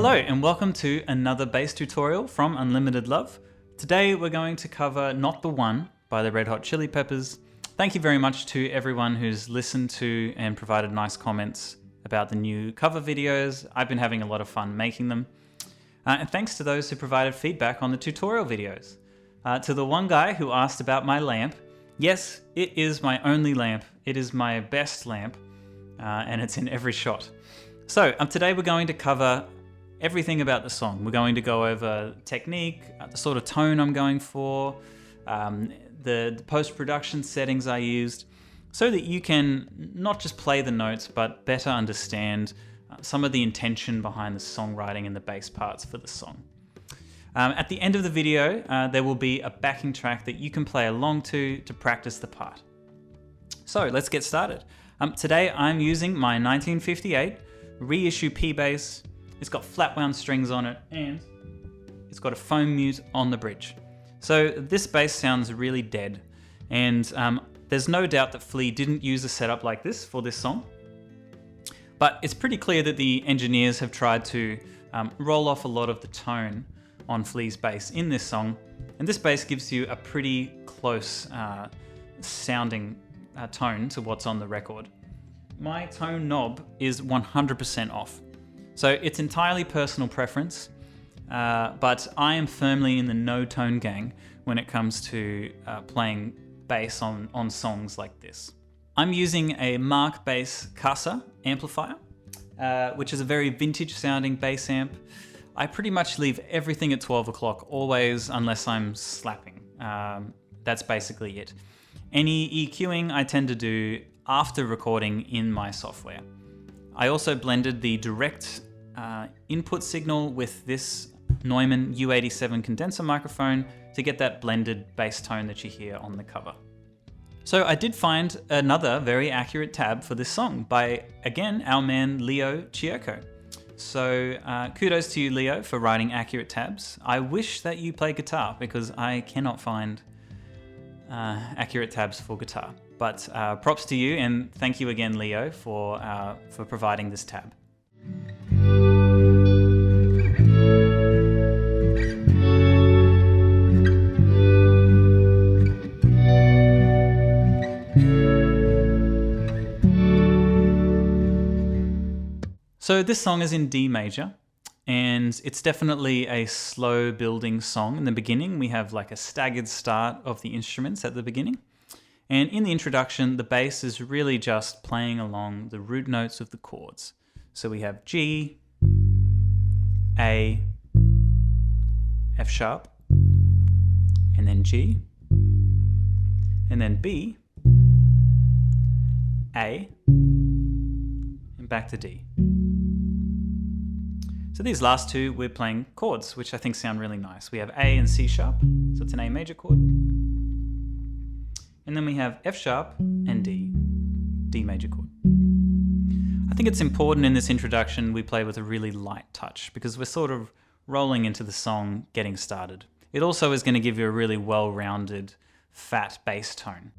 Hello and welcome to another bass tutorial from Unlimited Love. Today we're going to cover Not the One by the Red Hot Chili Peppers. Thank you very much to everyone who's listened to and provided nice comments about the new cover videos. I've been having a lot of fun making them. And thanks to those who provided feedback on the tutorial videos. To the one guy who asked about my lamp, yes, it is my only lamp. It is my best lamp and it's in every shot. So today we're going to cover everything about the song. We're going to go over technique, the sort of tone I'm going for, the post-production settings I used, so that you can not just play the notes, but better understand some of the intention behind the songwriting and the bass parts for the song. At the end of the video, there will be a backing track that you can play along to practice the part. So let's get started. Today I'm using my 1958 reissue P-Bass. It's got flat wound strings on it and it's got a foam mute on the bridge. So this bass sounds really dead, and there's no doubt that Flea didn't use a setup like this for this song. But it's pretty clear that the engineers have tried to roll off a lot of the tone on Flea's bass in this song, and this bass gives you a pretty close sounding tone to what's on the record. My tone knob is 100% off. So it's entirely personal preference, but I am firmly in the no tone gang when it comes to playing bass on songs like this. I'm using a Mark Bass Casa amplifier, which is a very vintage sounding bass amp. I pretty much leave everything at 12 o'clock always, unless I'm slapping. That's basically it. Any EQing I tend to do after recording in my software. I also blended the direct input signal with this Neumann U87 condenser microphone to get that blended bass tone that you hear on the cover. So I did find another very accurate tab for this song by, again, our man Leo Chierko. So kudos to you, Leo, for writing accurate tabs. I wish that you play guitar because I cannot find accurate tabs for guitar. But props to you, and thank you again, Leo, for providing this tab. So this song is in D major, and it's definitely a slow building song. In the beginning, we have like a staggered start of the instruments at the beginning. And in the introduction, the bass is really just playing along the root notes of the chords. So we have G, A, F sharp, and then G, and then B, A, and back to D. So these last two, we're playing chords, which I think sound really nice. We have A and C sharp, so it's an A major chord. And then we have F sharp and D, D major chord. I think it's important in this introduction we play with a really light touch because we're sort of rolling into the song getting started. It also is going to give you a really well-rounded, fat bass tone.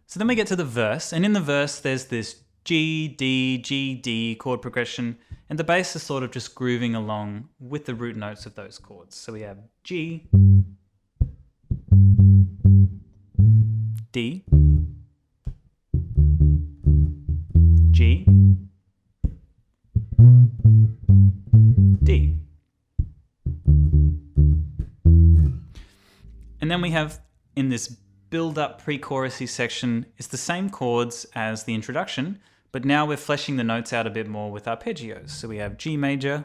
So then we get to the verse, and in the verse there's this G, D, G, D chord progression, and the bass is sort of just grooving along with the root notes of those chords. So we have G, D, G, D. And then we have, in this build-up pre-chorusy section, is the same chords as the introduction, but now we're fleshing the notes out a bit more with arpeggios. So we have G major,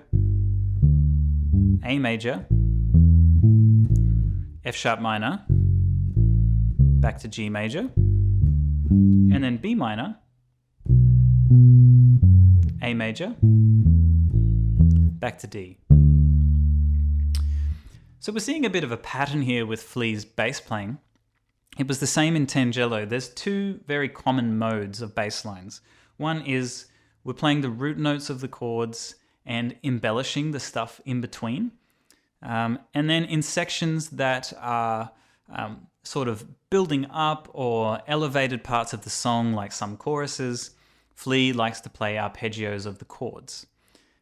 A major, F sharp minor, back to G major, and then B minor, A major, back to D. So we're seeing a bit of a pattern here with Flea's bass playing. It was the same in Tangelo. There's two very common modes of bass lines. One is we're playing the root notes of the chords and embellishing the stuff in between. And then in sections that are sort of building up or elevated parts of the song, like some choruses, Flea likes to play arpeggios of the chords.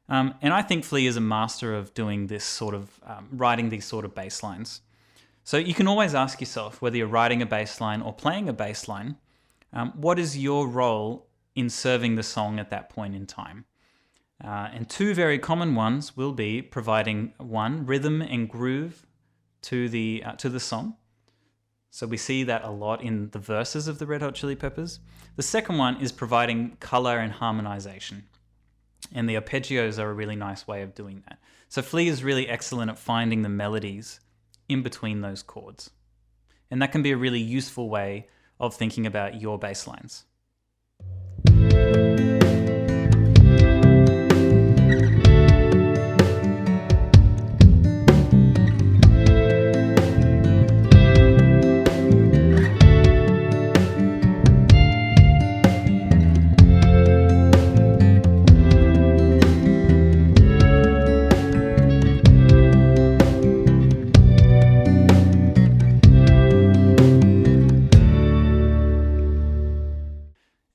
And I think Flea is a master of doing this sort of, writing these sort of bass lines. So you can always ask yourself, whether you're writing a bass line or playing a bass line, what is your role in serving the song at that point in time? And two very common ones will be providing one, rhythm and groove to the song. So we see that a lot in the verses of the Red Hot Chili Peppers. The second one is providing color and harmonization. And the arpeggios are a really nice way of doing that. So Flea is really excellent at finding the melodies in between those chords. And that can be a really useful way of thinking about your bass lines.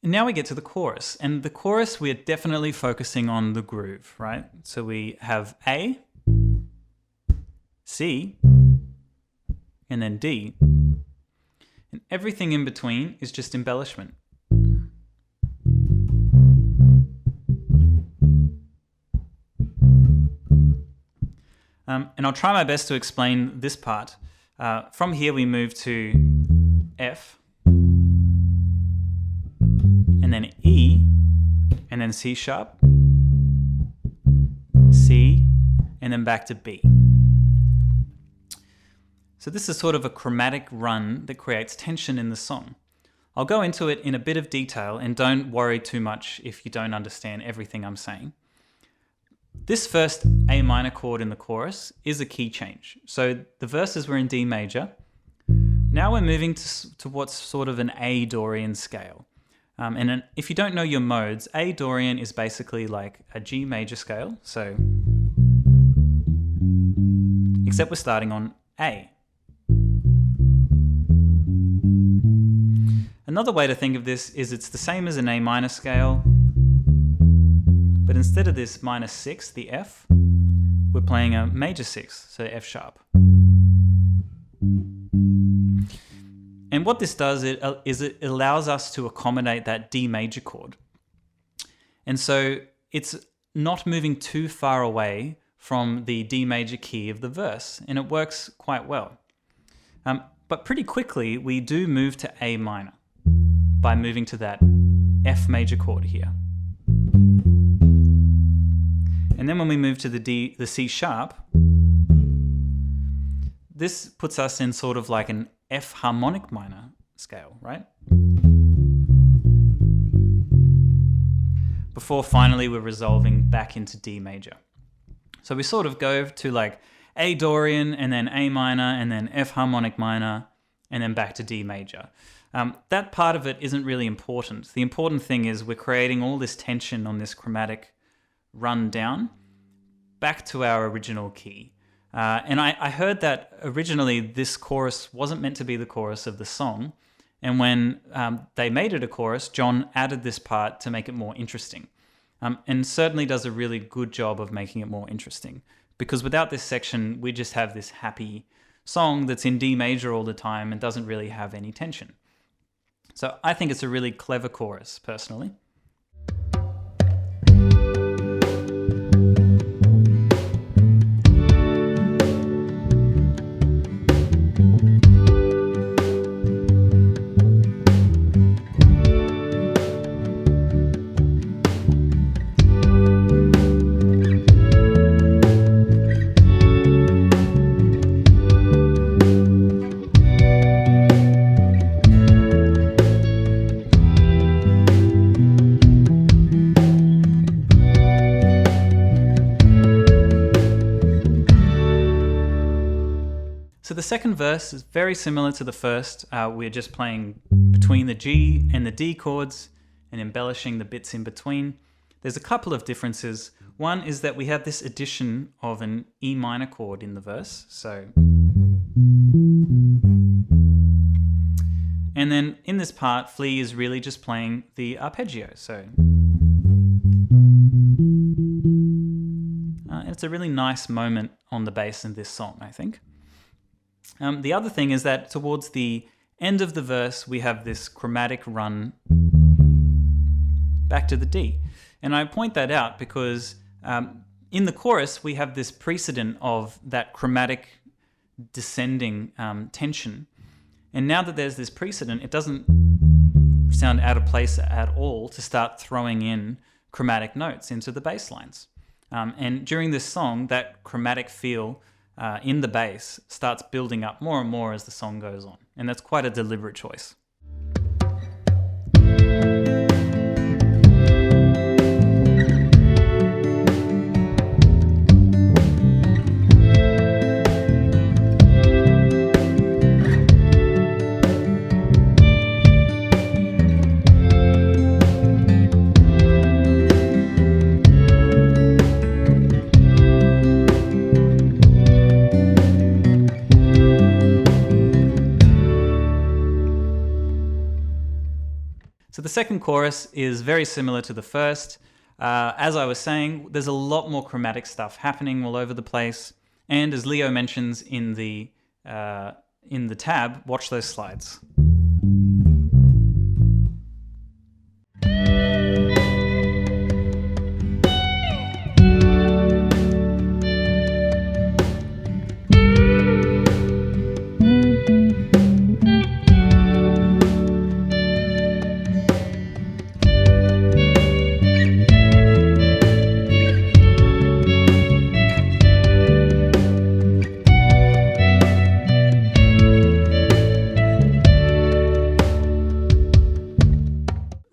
Now we get to the chorus, and the chorus we're definitely focusing on the groove, right? So we have A, C, and then D, and everything in between is just embellishment. And I'll try my best to explain this part. From here we move to F, and then E, and then C sharp, C, and then back to B. So this is sort of a chromatic run that creates tension in the song. I'll go into it in a bit of detail, and don't worry too much if you don't understand everything I'm saying. This first A minor chord in the chorus is a key change. So the verses were in D major. Now we're moving to what's sort of an A Dorian scale. If you don't know your modes, A Dorian is basically like a G major scale, so except we're starting on A. Another way to think of this is it's the same as an A minor scale, but instead of this -6, the F, we're playing a major 6, so F sharp. And what this does is it allows us to accommodate that D major chord. And so it's not moving too far away from the D major key of the verse, and it works quite well. But pretty quickly, we do move to A minor by moving to that F major chord here. And then when we move to the C sharp, this puts us in sort of like an F harmonic minor scale, right? Before finally we're resolving back into D major. So we sort of go to like A Dorian, and then A minor, and then F harmonic minor, and then back to D major. That part of it isn't really important. The important thing is we're creating all this tension on this chromatic run down back to our original key. And I heard that originally this chorus wasn't meant to be the chorus of the song. And when they made it a chorus, John added this part to make it more interesting. And certainly does a really good job of making it more interesting. Because without this section, we just have this happy song that's in D major all the time and doesn't really have any tension. So I think it's a really clever chorus, personally. So the second verse is very similar to the first. We're just playing between the G and the D chords and embellishing the bits in between. There's a couple of differences. One is that we have this addition of an E minor chord in the verse. So, and then in this part, Flea is really just playing the arpeggio. So it's a really nice moment on the bass in this song, I think. The other thing is that towards the end of the verse, we have this chromatic run back to the D. And I point that out because in the chorus, we have this precedent of that chromatic descending tension. And now that there's this precedent, it doesn't sound out of place at all to start throwing in chromatic notes into the bass lines. And during this song, that chromatic feel in the bass starts building up more and more as the song goes on. And that's quite a deliberate choice. So the second chorus is very similar to the first. As I was saying, there's a lot more chromatic stuff happening all over the place. And as Leo mentions in the tab, watch those slides.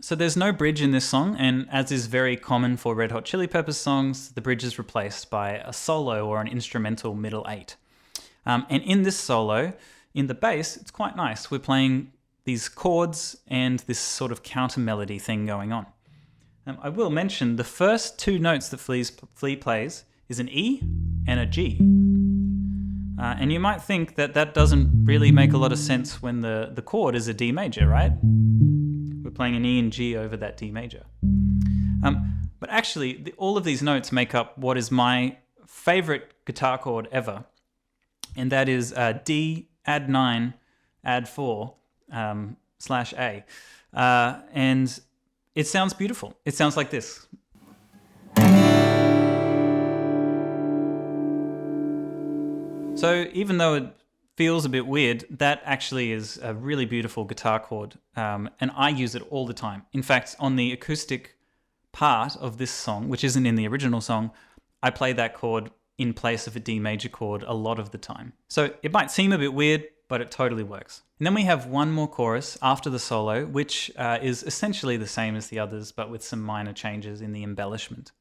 So there's no bridge in this song, and as is very common for Red Hot Chili Peppers songs, the bridge is replaced by a solo or an instrumental middle eight. And in this solo, in the bass, it's quite nice. We're playing these chords and this sort of counter melody thing going on. I will mention the first two notes that Flea plays is an E and a G. And you might think that that doesn't really make a lot of sense when the chord is a D major, right? We're playing an E and G over that D major. But actually, all of these notes make up what is my favorite guitar chord ever. And that is D, add 9, add 4, /A. And it sounds beautiful. It sounds like this. So even though it feels a bit weird, that actually is a really beautiful guitar chord, and I use it all the time. In fact, on the acoustic part of this song, which isn't in the original song, I play that chord in place of a D major chord a lot of the time. So it might seem a bit weird, but it totally works. And then we have one more chorus after the solo, which is essentially the same as the others, but with some minor changes in the embellishment.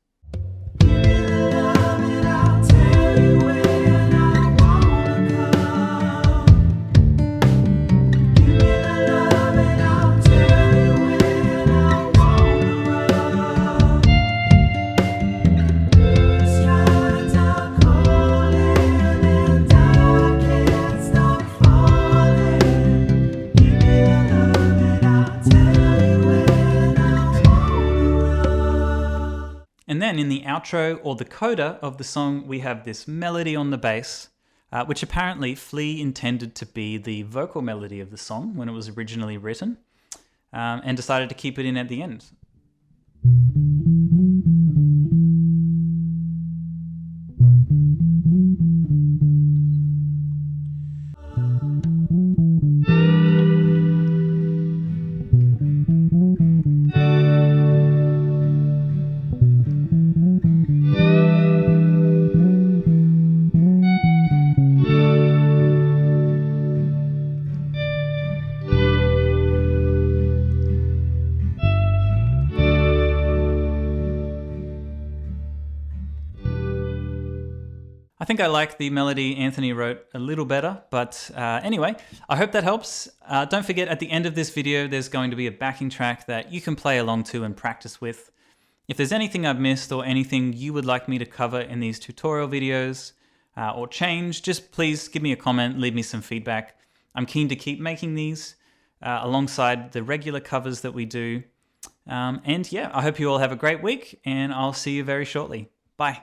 And then in the outro or the coda of the song, we have this melody on the bass, which apparently Flea intended to be the vocal melody of the song when it was originally written, and decided to keep it in at the end. I think I like the melody Anthony wrote a little better, but anyway, I hope that helps. Don't forget, at the end of this video, there's going to be a backing track that you can play along to and practice with. If there's anything I've missed or anything you would like me to cover in these tutorial videos or change, just please give me a comment, leave me some feedback. I'm keen to keep making these alongside the regular covers that we do. And yeah, I hope you all have a great week, and I'll see you very shortly. Bye.